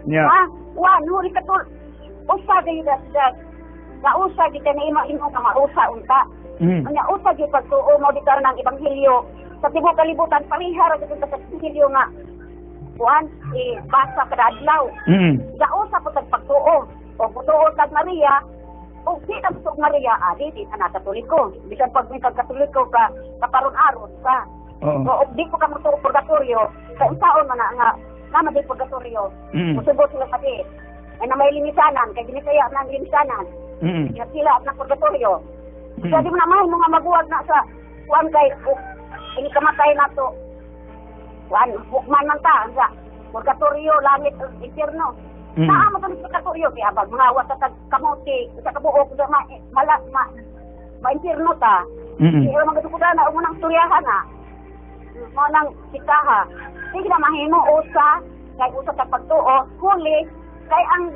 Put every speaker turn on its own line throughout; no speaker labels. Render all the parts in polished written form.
Yeah.
Ha? Wan, huli ka to. Usa di das. Nausa di ka na imo ka mausa unta. Anya usa di pagtuo mo di karon ang ebanghelyo sa tibuok kalibutan parihara sa ebanghelyo nga. Wan, basa kada adlaw. Nausa po tag pagtuo. O pagtuo tag Maria, o di ka sa Maria, di na katoliko. Bisan pag may katoliko ka kaparon-aron ka. O di ko ka mo purgatorio, sa taon man nga naman di purgatorio. Musubo sila pati. Ay na may limisanan, kay ginisaya ng limisanan. Kaya sila na purgatorio. Kaya di mo na mahal mo nga maguwag na sa kuwan kay ini kamatay na to. Kuwan, bukman man ta, sa purgatorio, langit, infierno. Saan mo sa purgatorio? Kaya bag mga wata sa kamuti, sa kabuok, ma-infierno ta. Kaya mga dukuda na, umunang turyahan na. Umunang sikaha. Sige na mahimo, usa, kay usa sa pagtuo, huli, kay ang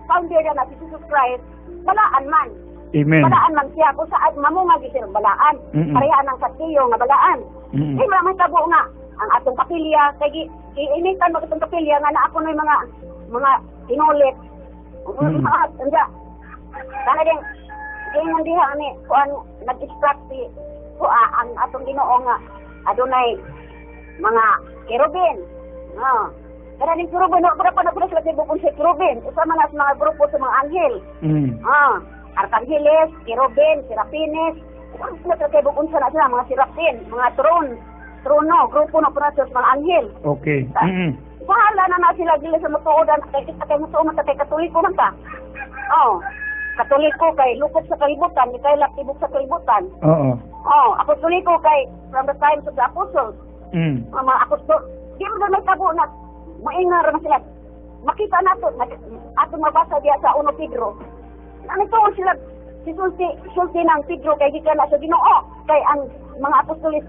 founder na si Jesus Christ, balaan man.
Amen.
Balaan man siya, kung saan mamungag isir balaan. Parehaan ng katiyo nga balaan. Kaya maraming tabo nga, ang atong kapilya, kay initan mo itong kapilya nga na ako na mga tinulit. Kaya, sana din, hindi diha ni, kung nag-distract ang atong Ginoo nga, adunay mga kerubin. Kaya din kerubin, para sila sa bukong si kerubin. Isa man sa mga grupo sa mga anghel. Arkangeles, kerubin, serapines. Sila sa bukong sa mga serapin, mga trono, grupo na para sa mga anghel.
Okay.
Bahala na sila dili sa matuodan kay mutuo man kay katoliko man ta. Katoliko kay lukop sa kalibutan, kay laptibok sa kalibutan. Apostoliko kay from the times of the apostles. Mga apostol, di mo na may tabo na maingar na sila. Makita nato atong mabasa diya sa 1 Pedro. Nito sila sulti ng Pedro kay gikan na sa Ginoo kay ang mga apostolis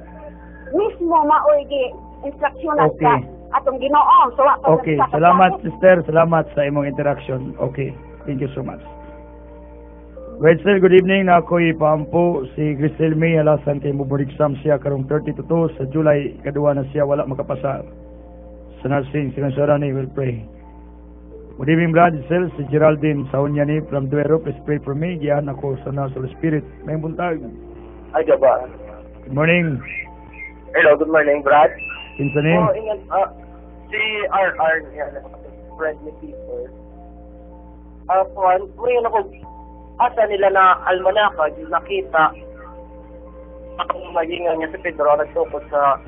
mismo maoy gi instruksyonan sa atong Ginoo. So,
okay, salamat sister, salamat sa imong interaction. Okay, thank you so much. Well, sir, good evening. Na ako'y paampo si Cristel May alasan kay Mubor exam siya karong 32 sa July kadua na siya wala makapasa sa nursing. Sinasara ni will pray. Good evening, Brad Sel, si Geraldine Saunyani from Duero. Please pray for me. Giyan ako sa National Spirit. May buntag.
Ay, gaba.
Good morning.
Hello, good morning, Brad.
Kinsa ni?
Si RR niya, friendly people. Ngayon ako, asa nila na almanaka, nakita, akong magingan niya si Pedro, nagtukod sa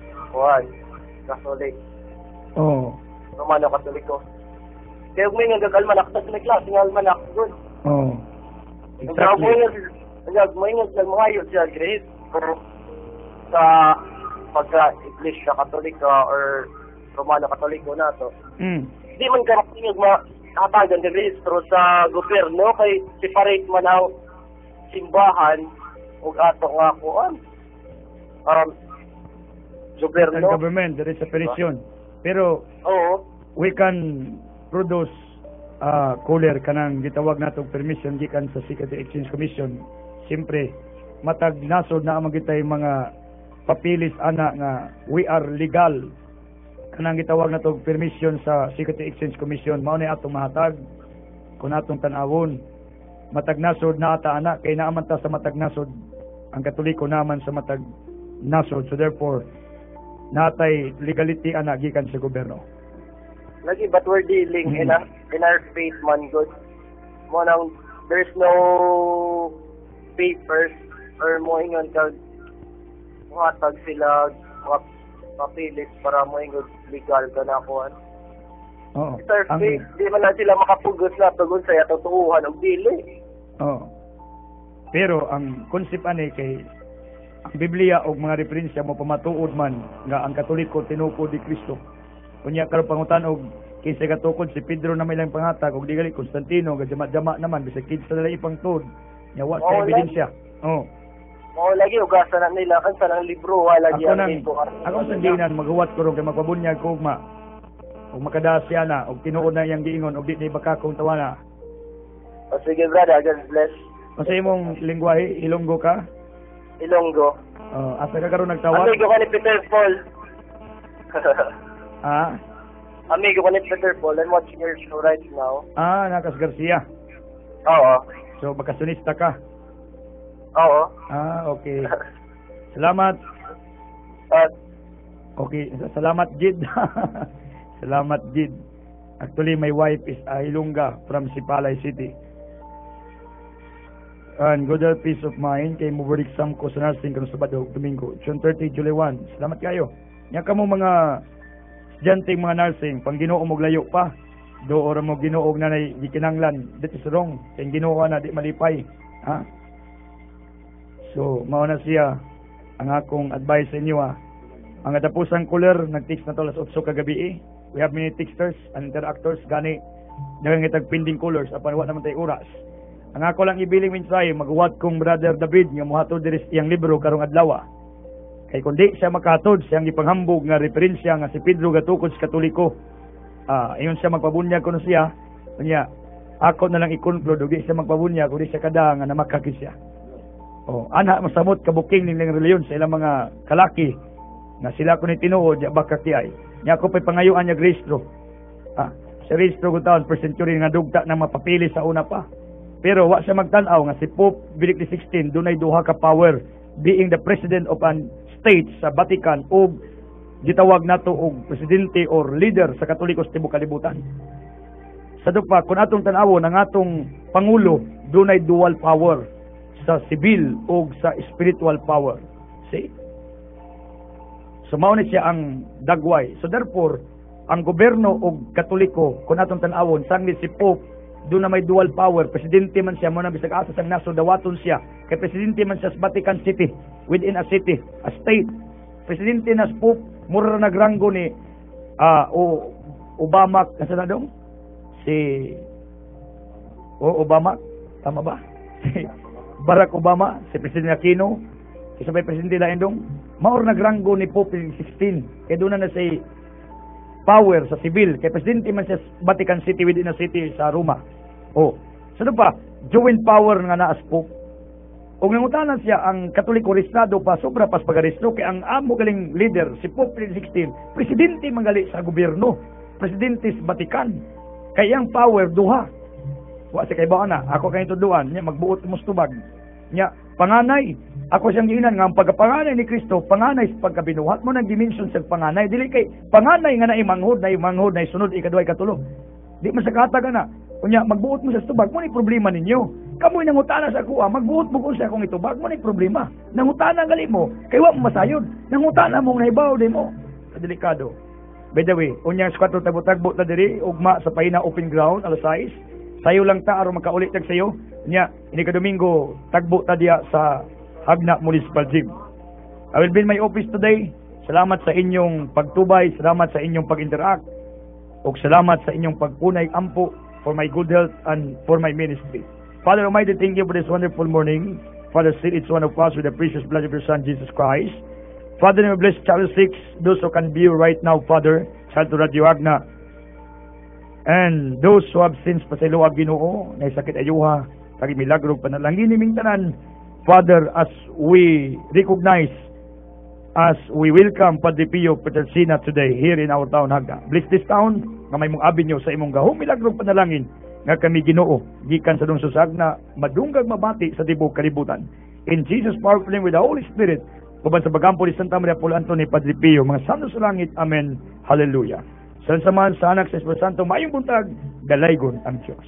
Katolik. Romano Katoliko. Kaya may nga almanak, tapos may klase ng almanak, good.
Exactly.
May nga nagmahayot siya, Grace, pero sa pagka-Iglesia Katolika or Romano Katoliko na to. Di man karating yung hatagan ng rehistro sa gobyerno kay separate man ang simbahan ug ato nga kuan. Gobyerno.
Ang government, there is separation. Pero we can produce cooler kanang gitawag natong permission gikan sa Security Exchange Commission. Siyempre, matag nasod na magitay mga papilis ana nga we are legal kanang gitawag na tog permission sa Security Exchange Commission. Mao ni atong mahatag kun atong tan-awon matag nasod na ata ana kay naaman ta sa matag nasod ang Katoliko naman sa matag nasod, so therefore natay legality ana gikan sa gobyerno
lagi, but we're dealing in our faith man good mo nang there's no papers or mo ingon kag matag sila papilis para mo ingod legal ka na kuhan. Sir, di man na sila makapugos na tugon sa yatutuhan og dili.
Pero ang concept ani kay ang Biblia og mga referensya mo pamatuod man nga ang Katoliko tinukod ni Kristo. Kunya karon pangutan og kinsa gatukod si Pedro na may lang pangatag og digali Constantino ga jama-jama naman bisag kinsa nila ipangtud. Nya wa sa ebidensya.
Lagi ugasan na nila kansa ng libro wala gyud
ako sa dinan magahuwat ko ron kay magpabunyag ko ugma og makadasya na og tinuod na iyang giingon og di ni bakakong tawana.
Sige brother, God bless.
Sa imong lengguwahe Ilonggo ka?
Ilonggo.
Asa ka karon nagtawag?
Amigo ka ni Peter Paul. amigo ko ni Peter Paul. I'm watching your show right now.
Nakas Garcia.
Oo.
So, bakasunista ka?
Oo.
Okay. Salamat. Okay, salamat, Jid. Salamat, Jid. Actually, my wife is Ilongga from Sipalay City. And good health, peace of mind kay Mubarak Sam ko sa nursing kung Sabado, Domingo, June 30, July 1. Salamat kayo. Nga ka mo mga estudyante mga nursing, pang Ginoo mo layo pa. Do ora mo Ginoo na di kinanglan. That is wrong. Kaya Ginoo na di malipay. Ha? So, mao na siya ang akong advice sa inyo ha. Ang katapusang cooler, nag-text na to alas 8 kagabi. We have many texters and interactors gani daghang itag pending coolers apan wa naman tay oras. Ang ako lang ibiling mensahe maghuwat kong Brother David nga mohatod diri sa iyang libro karong adlaw. Kay kundi siya makahatod siyang ipanghambog nga referensya nga si Pedro gatukod sa Katoliko. Ayon siya magpabunyag kuno siya. Kanya ako na lang i-conclude ug siya magpabunyag kundi siya kada nga namakakis siya. Ana masamot kabuking ning reliyon sa ilang mga kalaki na sila kuno tinuod ya bakakiay. Nya ko pay pangayuan niya registro. Sa registro ko taon per century nga dugta na mapapili sa una pa. Pero wa siya magtan-aw nga si Pope Benedict XVI dunay duha ka power being the president of an state sa Vatican o gitawag nato og presidente or leader sa Katoliko sa tibuok kalibutan. Sa dupa kun atong tan-awon ang atong pangulo dunay dual power sa civil o sa spiritual power. See? So mao ni siya ang dagway. So therefore, ang gobyerno og Katoliko kun atong tan-awon sangli si Pope doon na may dual power. Presidente man siya, muna bisag asa sang naso, dawaton siya. Kay presidente man siya sa Vatican City, within a city, a state. Presidente na sa Pope, mura nagranggo ni Obama, nasa na dong? Obama, tama ba? Si Barack Obama, si Presidente Aquino, isabay presidente na dong. Maur nagranggo ni Pope 16, kaya doon na si power sa civil. Kay presidente man siya sa Vatican City, within a city sa Roma. Sino pa? Joint power nga naas Pope. O ngangutanan siya ang Katoliko restado pa, sobra pas pag-arestro. Kay ang amo galing leader, si Pope 16, presidente mangali sa gobyerno. Presidente sa Vatican. Kay ang power, duha. Wa si kay ba na, ako kay tuduan, niya magbuot mustubag. Niya, panganay. Ako siyang giinan nga ang pagkapanganay ni Kristo, panganay sa pagkabinuhat mo ng dimension sa panganay. Dili kay panganay nga na imanghod, na sunod, ikaduhay, katulo. Di masakata ka na. Kunya, magbuot mo sa tubag, mo ni problema ninyo. Kamoy nangutana sa kuha, magbuot mo kung sa akong itubag, mo ni problema. Nangutana gali mo, kay wa mo masayod. Nangutana mong naibaw di mo. Delikado. By the way, unyang squadron tagbo-tagbo na diri, ugma sa Pahina Open Ground, alas 6. Sayo lang ta, aron makaulit tag sayo. Nya, ini ka Domingo, tagbo ta diya sa Hagna Municipal Gym. I will be in my office today. Salamat sa inyong pagtubay, salamat sa inyong pag-interact, ug salamat sa inyong pagpunay ampo for my good health and for my ministry. Father Almighty, thank you for this wonderful morning. Father, seal each one of us with the precious blood of your Son, Jesus Christ. Father, may bless Channel 6, those who can be right now, Father, sa Radio Hagna. And those who have sins pa sa iluwag Ginoo, na sakit ayuha, kagi milagro panalangin niming tanan, Father, as we recognize, as we welcome Padre Pio Petrosina today here in our town Hagna. Bless this town, nga may mong abinyo sa imong gahong milagro panalangin, nga kami Ginoo, gikan sa dungsos Hagna, madunggag mabati sa tibuok kalibutan. In Jesus' powerful name with the Holy Spirit, uban sa bagampo ni Santa Maria Apolo Antonio Padre Pio, mga santo sa langit, Amen, Hallelujah. Sa samahan sa anak sa Espiritu Santo, mayong buntag, galaygon ang Diyos.